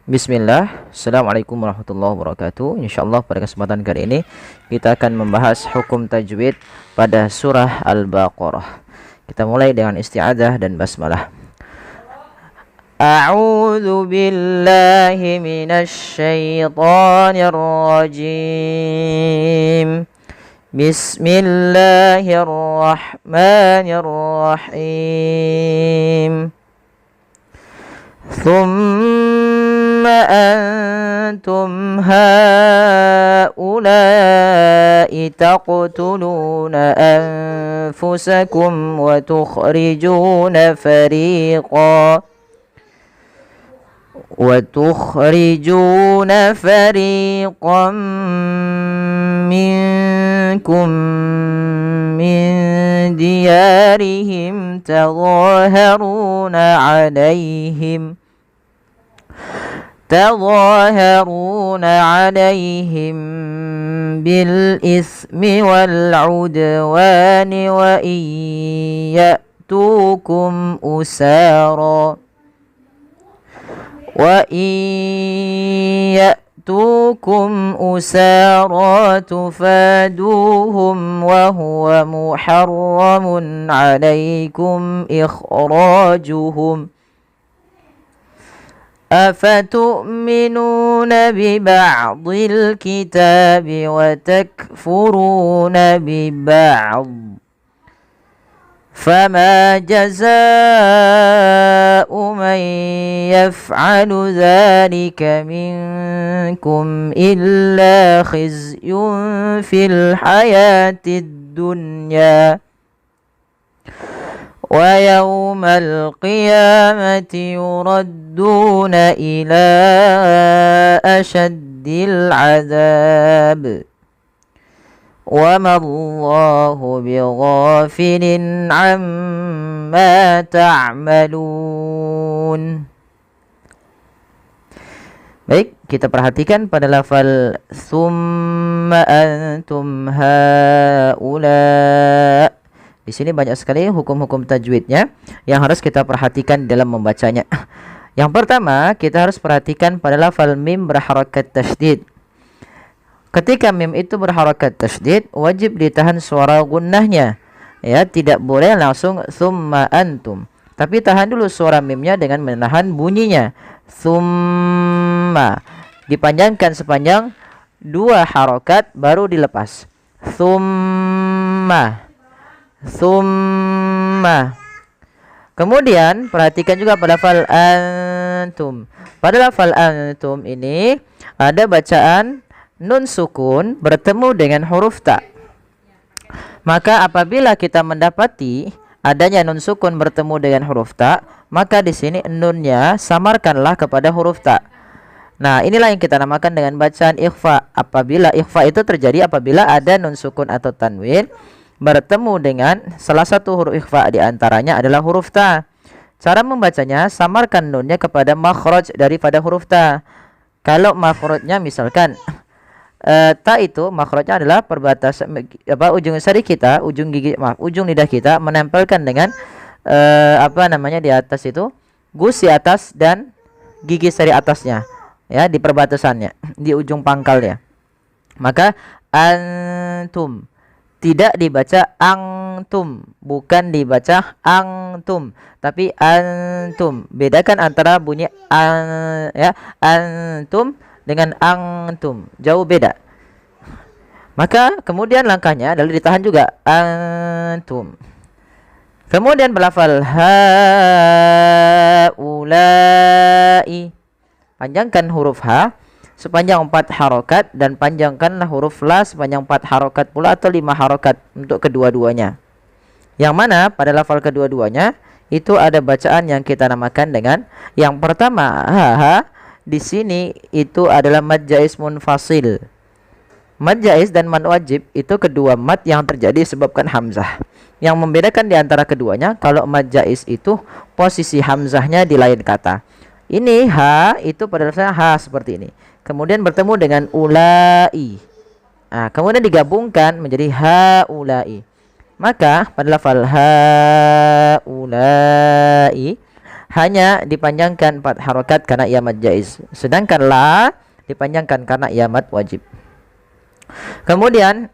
Bismillah, Assalamualaikum warahmatullahi wabarakatuh. InsyaAllah pada kesempatan kali ini kita akan membahas hukum tajwid pada surah Al-Baqarah. Kita mulai dengan isti'adzah dan basmalah. A'udzu billahi minasy syaithanir rajim. Bismillahirrahmanirrahim. ثم أنتم هؤلاء تقتلون أنفسكم وتخرجون فريقا منكم من ديارهم تظاهرون عليهم بالإثم والعدوان وإن يأتوكم أسارى تفادوهم وهو محرم عليكم إخراجهم أفتؤمنون ببعض الكتاب وتكفرون ببعض فما جزاء من يفعل ذلك منكم إلا خزي في الحياة الدنيا ويوم القيامة يردون إلى أشد العذاب وما الله بغافل عما تعملون. Baik, kita perhatikan pada lafal summa antum haula. Di sini banyak sekali hukum-hukum tajwidnya yang harus kita perhatikan dalam membacanya. Yang pertama, kita harus perhatikan pada lafal mim berharakat tasydid. Ketika mim itu berharakat tasydid, wajib ditahan suara gunnahnya. Ya, tidak boleh langsung summa antum. Tapi tahan dulu suara mimnya dengan menahan bunyinya. Summa. Dipanjangkan sepanjang 2 harakat baru dilepas. Summa. Kemudian perhatikan juga pada lafal antum. Pada lafal antum ini ada bacaan nun sukun bertemu dengan huruf ta. Maka apabila kita mendapati adanya nun sukun bertemu dengan huruf ta, maka di sini nunnya samarkanlah kepada huruf ta. Nah, inilah yang kita namakan dengan bacaan ikhfa. Apabila ikhfa itu terjadi apabila ada nun sukun atau tanwin bertemu dengan salah satu huruf ikhfa, di antaranya adalah huruf ta. Cara membacanya, samarkan nunnya kepada makhraj daripada huruf ta. Kalau makhrajnya misalkan ta itu makhrajnya adalah perbatasan ujung sari kita, ujung lidah kita menempelkan dengan di atas itu gusi atas dan gigi sari atasnya, ya, di perbatasannya, di ujung pangkalnya. Maka antum tidak dibaca angtum, bukan dibaca angtum, tapi antum. Bedakan antara bunyi antum dengan angtum, jauh beda. Maka kemudian langkahnya adalah ditahan juga antum. Kemudian berlafal haulai. Panjangkan huruf ha sepanjang 4 harokat dan panjangkanlah huruf la sepanjang 4 harokat pula atau 5 harokat untuk kedua-duanya. Yang mana pada lafal kedua-duanya itu ada bacaan yang kita namakan dengan yang pertama ha. Di sini itu adalah mad jaiz munfasil. Mad jaiz dan mad wajib itu kedua mad yang terjadi disebabkan hamzah. Yang membedakan di antara keduanya, kalau mad jaiz itu posisi hamzahnya di lain kata. Ini ha itu pada dasarnya ha seperti ini. Kemudian bertemu dengan ulai. Nah, kemudian digabungkan menjadi haulai. Maka pada lafal haulai hanya dipanjangkan 4 harokat karena ia mad jaiz, sedangkan la dipanjangkan karena ia mad wajib. Kemudian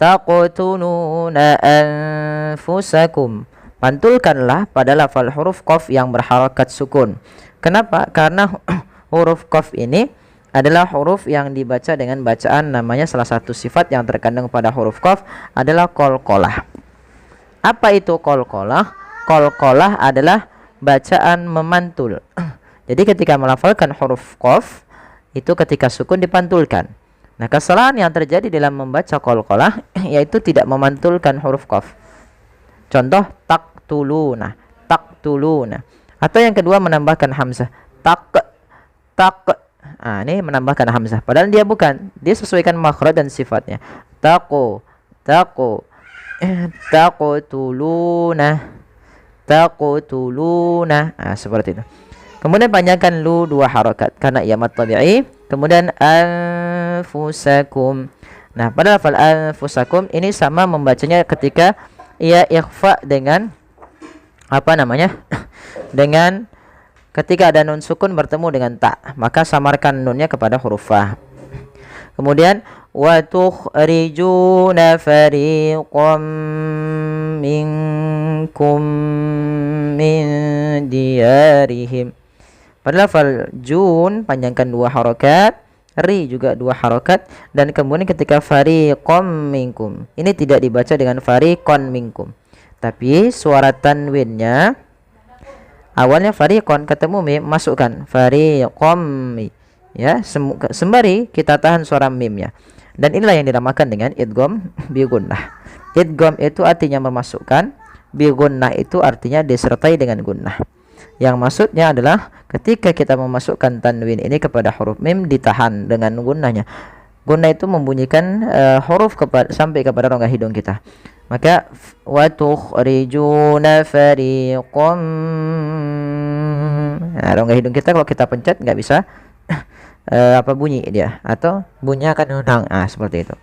taqtuluna anfusakum, pantulkanlah pada lafal huruf qaf yang berharokat sukun. Kenapa? Karena huruf qaf ini adalah huruf yang dibaca dengan bacaan, namanya salah satu sifat yang terkandung pada huruf qaf adalah qalqalah. Apa itu qalqalah? Qalqalah adalah bacaan memantul. Jadi ketika melafalkan huruf qaf itu ketika sukun dipantulkan. Nah, kesalahan yang terjadi dalam membaca qalqalah yaitu tidak memantulkan huruf qaf. Contoh taqtuluna, taqtuluna. Atau yang kedua menambahkan hamzah, tak. Nah, ini menambahkan hamzah padahal dia bukan. Dia sesuaikan makhraj dan sifatnya. Taqu, taqtuluna, taqtuluna. Nah, seperti itu. Kemudian panjangkan lu 2 harakat karena ia mad tabi'i. Kemudian anfusakum. Nah, pada lafal anfusakum ini sama membacanya ketika ia ikhfa dengan apa namanya? dengan ketika ada nun sukun bertemu dengan ta, maka samarkan nunnya kepada huruf fa. Kemudian wa tukhrijuna fariqam minkum min diyarihim. Pada lafal jun panjangkan 2 harokat, ri juga 2 harokat, dan kemudian ketika fariqam minkum ini tidak dibaca dengan fariqon minkum, tapi suara tanwinnya awalnya fariqon ketemu mim, masukkan fariqam ya, sembari kita tahan suara mimnya. Dan inilah yang dinamakan dengan idgham bi gunnah. Idgham itu artinya memasukkan, bi gunnah itu artinya disertai dengan gunnah. Yang maksudnya adalah ketika kita memasukkan tanwin ini kepada huruf mim ditahan dengan gunnahnya. Gunnah itu membunyikan huruf sampai kepada rongga hidung kita. Maka wa tukhrijuna fariqam. Nah, rongga hidung kita kalau kita pencet nggak bisa apa bunyi dia, atau bunyinya akan hilang. Seperti itu.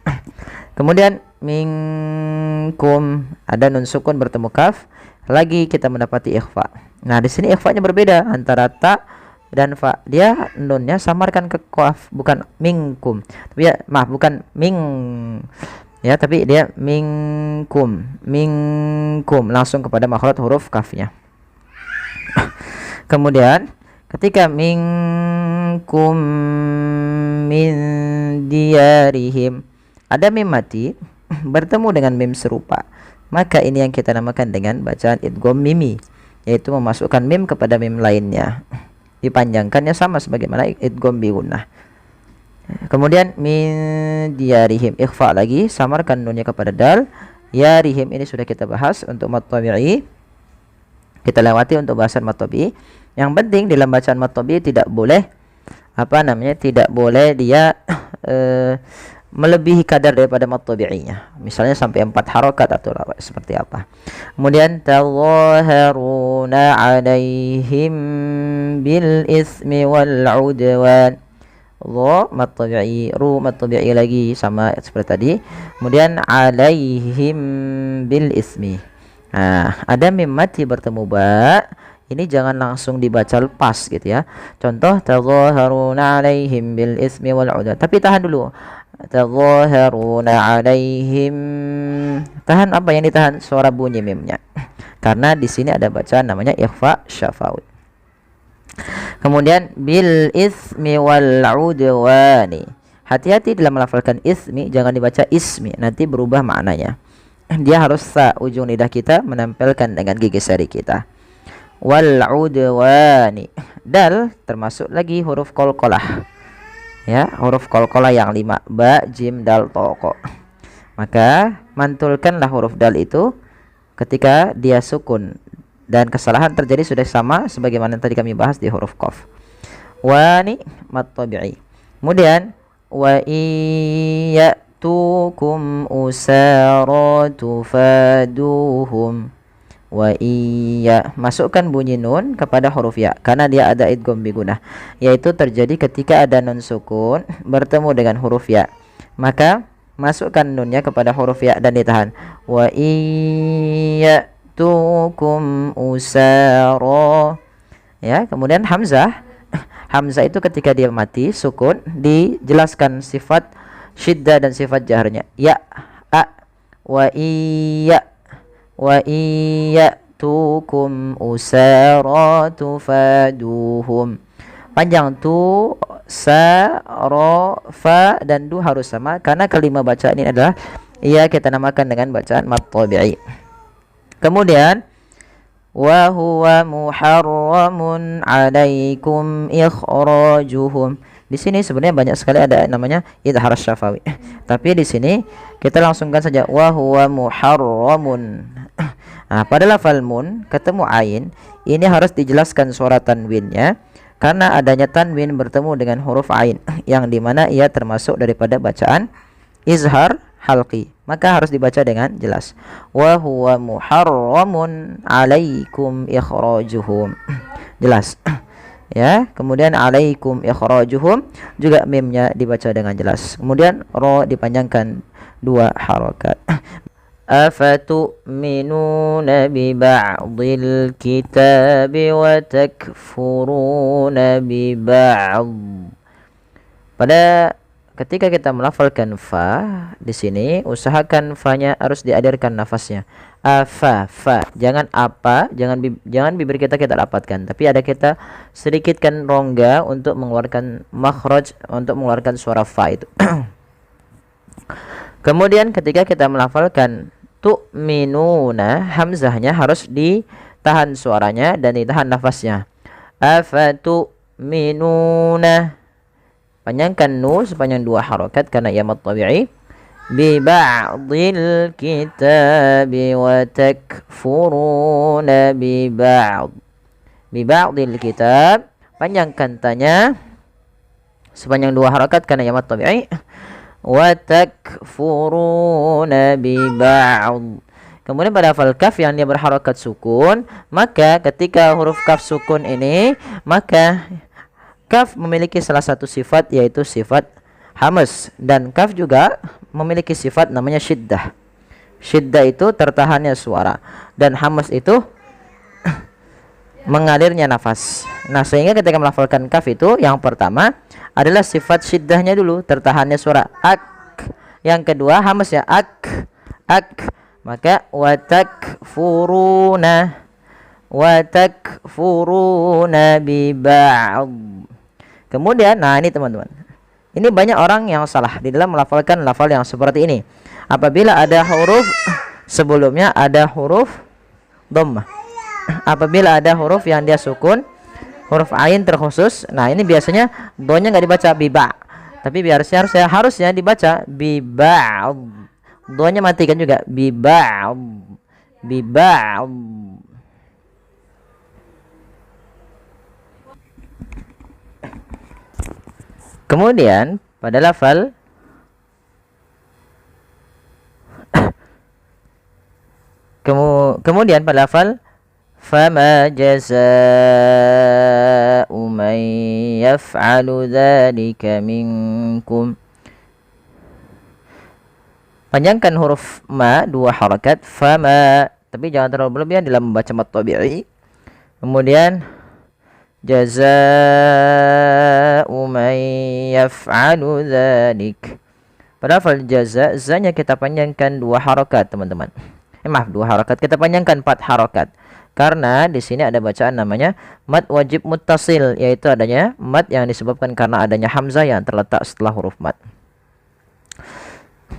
Kemudian minkum ada nun sukun bertemu kaf, lagi kita mendapati ikhfa. Nah, di sini ikhfanya berbeda antara ta dan fa. Dia nunnya samarkan ke qaf, bukan minkum. Tapi ya, maaf, bukan ming. Ya, tapi dia minkum. Minkum langsung kepada makhraj huruf kafnya. Kemudian ketika minkum min diyarihim ada mim mati bertemu dengan mim serupa, maka ini yang kita namakan dengan bacaan idgham mimi, yaitu memasukkan mim kepada mim lainnya, dipanjangkannya sama sebagaimana idgham bi gunnah. Kemudian min diyarihim ikhfa lagi, samarkan nunnya kepada dal. Yarihim ini sudah kita bahas untuk mad tabi'i, kita lewati untuk bahasan mad tabi'i. Yang penting dalam bacaan mad tabi'i tidak boleh tidak boleh dia melebihi kadar daripada mad tabi'inya, misalnya sampai 4 harokat atau seperti apa. Kemudian tazaharuna alaihim bil ismi wal udwan. Dha mad tabi'i, ru mad tabi'i lagi sama seperti tadi. Kemudian alaihim bil ismi. Nah, ada mim mati bertemu ba, ini jangan langsung dibaca lepas gitu ya. Contoh tazaharuna alaihim bil ismi wal udwan, tapi tahan dulu. Tazaharuna alaihim, tahan apa yang ditahan? Suara bunyi mimnya. Karena di sini ada bacaan namanya ikhfa syafawi. Kemudian bil ismi wal udwani. Hati-hati dalam melafalkan ismi, jangan dibaca ismi, nanti berubah maknanya. Dia harus sa, ujung lidah kita menempelkan dengan gigi seri kita. Wal udwani, dal termasuk lagi huruf qalqalah. Ya, huruf qalqalah yang 5, ba, jim, dal, to, ko. Maka mantulkanlah huruf dal itu ketika dia sukun, dan kesalahan terjadi sudah sama sebagaimana tadi kami bahas di huruf qaf. Wani mad tabi'i. Kemudian wa iyatukum usara tufaduhum. Wa iya, masukkan bunyi nun kepada huruf ya karena dia ada idgham bi gunnah, yaitu terjadi ketika ada nun sukun bertemu dengan huruf ya, maka masukkan nunnya kepada huruf ya dan ditahan. Wa iyatukum usara. Ya, kemudian hamzah. Hamzah itu ketika dia mati sukun dijelaskan sifat syiddah dan sifat jaharnya. Ya, a, wa iya tukum usara tufaduhum. Panjang tu, sa, ro, fa dan du harus sama karena kelima bacaan ini adalah kita namakan dengan bacaan mad tabi'i. Kemudian wa huwa muharramun 'alaikum ikhrajuhum. Di sini sebenarnya banyak sekali ada namanya idhar syafawi. Tapi di sini kita langsungkan saja wa huwa muharramun. Nah, pada lafal mun ketemu ain, ini harus dijelaskan suara tanwinnya karena adanya tanwin bertemu dengan huruf ain yang dimana ia termasuk daripada bacaan izhar halqi, maka harus dibaca dengan jelas. Wa huwa muharramun 'alaikum ikhrajuhum. Jelas. Ya, kemudian 'alaikum ikhrajuhum juga mimnya dibaca dengan jelas. Kemudian ro dipanjangkan 2 harakat. Afatu'minuna bi ba'dil kitabi wa takfuruna bi ba'd. Pada ketika kita melafalkan fa di sini, usahakan fa-nya harus diadarkan nafasnya. Fa, jangan apa, jangan bibir kita dapatkan, tapi ada kita sedikitkan rongga untuk mengeluarkan makhraj, untuk mengeluarkan suara fa itu. Kemudian ketika kita melafalkan tu'minuna, hamzahnya harus ditahan suaranya dan ditahan nafasnya. Afatu'minuna, panjangkan nu sepanjang 2 harakat karena ia mad tabi'i. Bi ba'dil kitabi wa takfuruna bi ba'd. Bi ba'dil kitab, panjangkan tanya sepanjang 2 harakat karena ia mad tabi'i. Wa takfuruna bi ba'd. Kemudian pada hafal kaf yang dia berharakat sukun, maka ketika huruf kaf sukun ini, maka kaf memiliki salah satu sifat yaitu sifat hamas, dan kaf juga memiliki sifat namanya syiddah. Syiddah itu tertahannya suara dan hamas itu mengalirnya nafas. Nah, sehingga ketika melafalkan kaf itu yang pertama adalah sifat syiddahnya dulu, tertahannya suara ak. Yang kedua hamas ya ak. Maka watakfuruna bi ba'd. Kemudian, nah ini teman-teman, ini banyak orang yang salah di dalam melafalkan lafal yang seperti ini. Apabila ada huruf sebelumnya ada huruf dhammah, apabila ada huruf yang dia sukun, huruf ain terkhusus, nah ini biasanya do-nya nggak dibaca biba, tapi harusnya dibaca biba. Do-nya matikan juga biba. Kemudian pada lafal kemudian pada lafal fama jazaa'u man yaf'alu dzalika minkum, panjangkan huruf ma 2 harakat fama, tapi jangan terlalu berlebihan dalam membaca mad tabi'i. Kemudian jazaa'u man yaf'alu dzalik. Pada lafal jaza, za-nya kita panjangkan 2 harakat teman-teman. 2 harakat, kita panjangkan 4 harakat. Karena di sini ada bacaan namanya mad wajib muttasil, yaitu adanya mad yang disebabkan karena adanya hamzah yang terletak setelah huruf mad.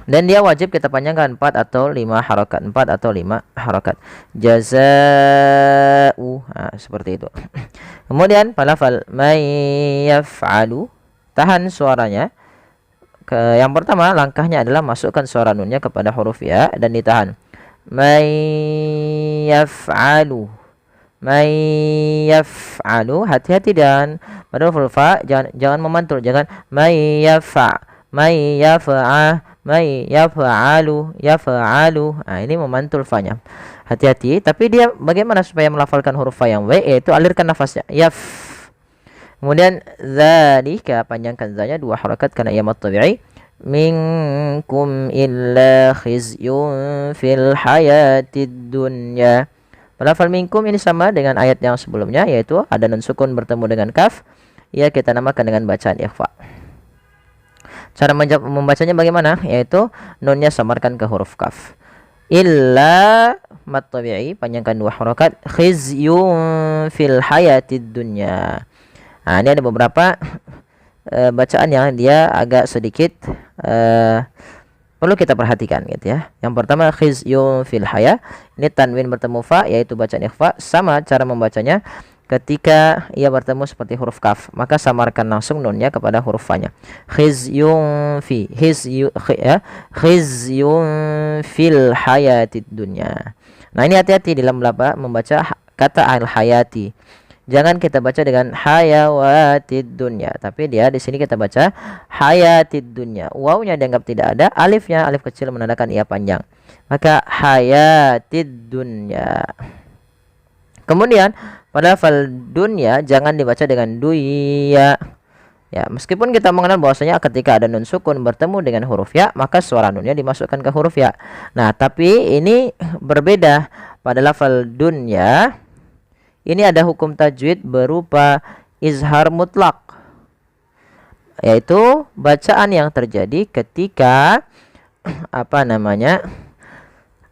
Dan dia wajib kita panjangkan 4 atau 5 harakat, 4 atau 5 harakat. Jaza'u, nah, seperti itu. Kemudian pada lafal may yaf'alu, tahan suaranya. Yang pertama langkahnya adalah masukkan suara nunnya kepada huruf ya dan ditahan. May yaf'alu, hati-hati dan pada huruf fa jangan memantul, jangan may yaf'alu. Nah, ini memantul fa-nya. Hati-hati, tapi dia bagaimana supaya melafalkan huruf fa yang w, yaitu alirkan nafasnya yaf. Kemudian dzalika, panjangkan za-nya 2 harakat karena ia mad tabi'i. Minkum illa khizyun fil hayatid dunya. Pada lafal minkum ini sama dengan ayat yang sebelumnya, yaitu ada nun sukun bertemu dengan kaf, ya kita namakan dengan bacaan ikhfa. Cara membacanya bagaimana? Yaitu nunnya samarkan ke huruf kaf. Illa mat tabi'i, panjangkan 2 harakat, khizyun fil hayatid dunya. Nah, ini ada beberapa bacaan yang dia agak sedikit perlu kita perhatikan gitu ya. Yang pertama khizyun fil haya, ini tanwin bertemu fa, yaitu bacaan ikhfa. Sama cara membacanya ketika ia bertemu seperti huruf kaf, maka samarkan langsung nunnya kepada huruf fa-nya. Khizyun fi, khizyun fil hayatid dunya. Nah, ini hati-hati dalam membaca kata al hayati. Jangan kita baca dengan hayawatid dunya, tapi dia di sini kita baca hayatid dunya. Wawnya dianggap tidak ada, alifnya alif kecil menandakan ia panjang. Maka hayatid dunya. Kemudian pada lafal dunya jangan dibaca dengan duya. Ya, meskipun kita mengenal bahwasanya ketika ada nun sukun bertemu dengan huruf ya, maka suara nunnya dimasukkan ke huruf ya. Nah, tapi ini berbeda pada lafal dunya. Ini ada hukum tajwid berupa izhar mutlak, yaitu bacaan yang terjadi ketika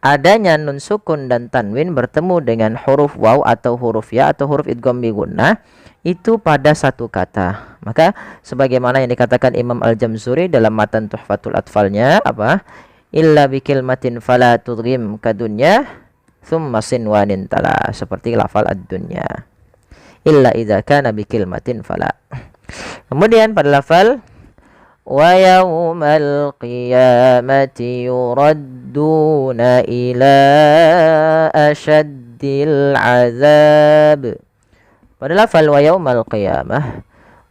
adanya nun sukun dan tanwin bertemu dengan huruf waw atau huruf ya atau huruf idgham bi gunnah, itu pada satu kata. Maka sebagaimana yang dikatakan Imam Al-Jamzuri dalam matan Tuhfatul Atfalnya, illa bi kilmatin fala tudghim kadunya thumma sinwanin tala, seperti lafal ad-dunya, illa idza kana bi kilmatin fala. Kemudian pada lafal wa yaumal qiyamati yuradduna ila asyaddil azab. Pada lafal wa yaumal qiyamah,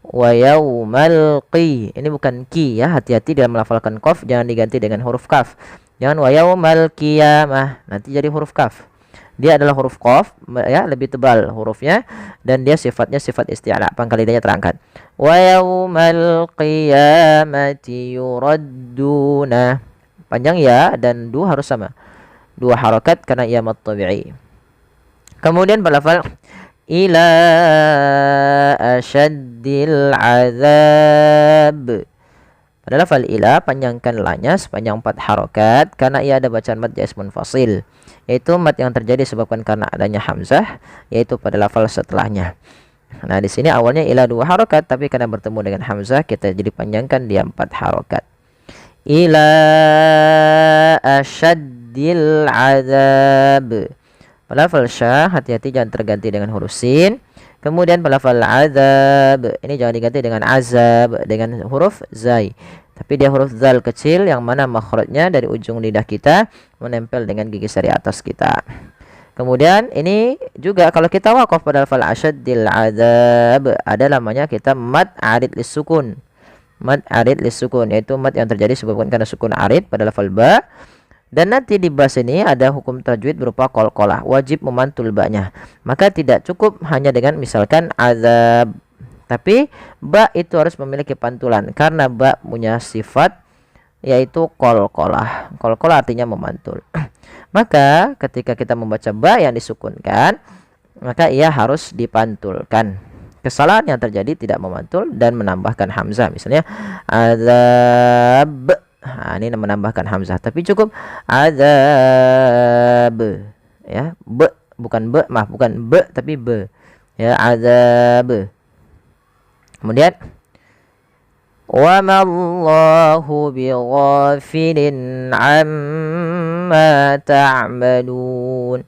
wa yaumal qi, ini bukan ki ya, hati-hati dalam melafalkan qaf, jangan diganti dengan huruf kaf. Jangan wa yaumal qiyamah, nanti jadi huruf kaf. Dia adalah huruf qaf ya, lebih tebal hurufnya, dan dia sifatnya sifat isti'la, pangkal lidahnya terangkat. Wa yaumal qiyamati yuradduna, panjang ya dan du harus sama, 2 harakat karena ia mat tabi'i. Kemudian pada lafal ila asyaddil azab, pada lafal ila panjangkan lanya sepanjang 4 harakat karena ia ada bacaan mad jaiz munfasil, yaitu mad yang terjadi disebabkan karena adanya hamzah, yaitu pada lafal setelahnya. Nah, di sini awalnya ila 2 harakat, tapi karena bertemu dengan hamzah kita jadi panjangkan dia 4 harakat. Ila asyaddil azab. Pada lafal sya hati-hati jangan terganti dengan huruf sin. Kemudian pada lafal azab ini jangan diganti dengan azab dengan huruf zai, tapi dia huruf zal kecil yang mana makhrajnya dari ujung lidah kita menempel dengan gigi sari atas kita. Kemudian ini juga kalau kita waqaf pada lafal asyaddil azab, ada namanya kita mad arid lis sukun. Mad arid lis sukun, yaitu mad yang terjadi disebabkan karena sukun arid pada lafal ba. Dan nanti di bas ini ada hukum tajwid berupa qalqalah, wajib memantul ba-nya. Maka tidak cukup hanya dengan misalkan azab, tapi ba itu harus memiliki pantulan karena ba punya sifat yaitu qalqalah. Qalqalah artinya memantul. Maka ketika kita membaca ba yang disukunkan, maka ia harus dipantulkan. Kesalahan yang terjadi tidak memantul dan menambahkan hamzah, misalnya azab. Nah, ini menambahkan hamzah, tapi cukup azab ya, be bukan be, maaf bukan be tapi be ya, azab. Kemudian wa mallahu bighafilin amma ta'malun.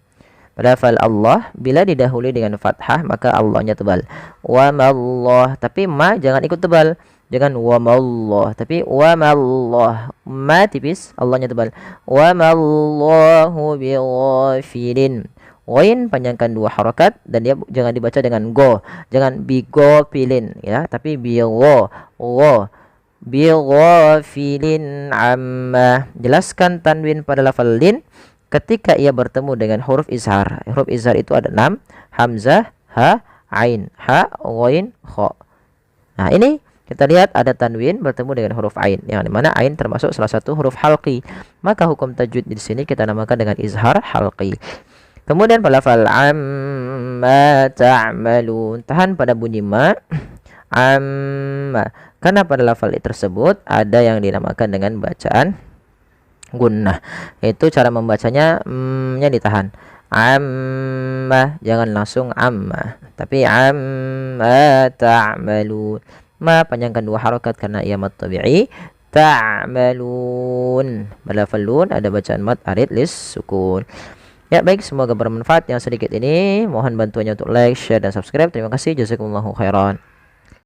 Pada lafal Allah bila didahului dengan fathah maka Allahnya tebal. Wa mallah, tapi ma jangan ikut tebal. Jangan wa mallah, tapi wa mallah, ma tipis, Allahnya tebal. Wa mallahu bighafilin. Ghain panjangkan 2 harakat dan dia jangan dibaca dengan go. Jangan bighafilin ya, tapi bigho. Bighafilin amma. Jelaskan tanwin pada lafal lin ketika ia bertemu dengan huruf izhar. Huruf izhar itu ada 6, hamzah, ha, ain, ha, ghain, kha. Nah, ini kita lihat ada tanwin bertemu dengan huruf ain, yang dimana ain termasuk salah satu huruf halqi. Maka hukum tajwid di sini kita namakan dengan izhar halqi. Kemudian pada lafal amma ta'malun, tahan pada bunyi ma. Amma, karena pada lafal tersebut ada yang dinamakan dengan bacaan gunnah. Itu cara membacanya, nya ditahan. Amma, jangan langsung amma, tapi amma ta'malun. Ma panjangkan 2 harokat karena ia mad tabi'i. Ta'malun, pada lafal lun ada bacaan mad arid lis sukun. Ya baik, semoga bermanfaat yang sedikit ini. Mohon bantuannya untuk like, share, dan subscribe. Terima kasih. Jazakumullahu khairan.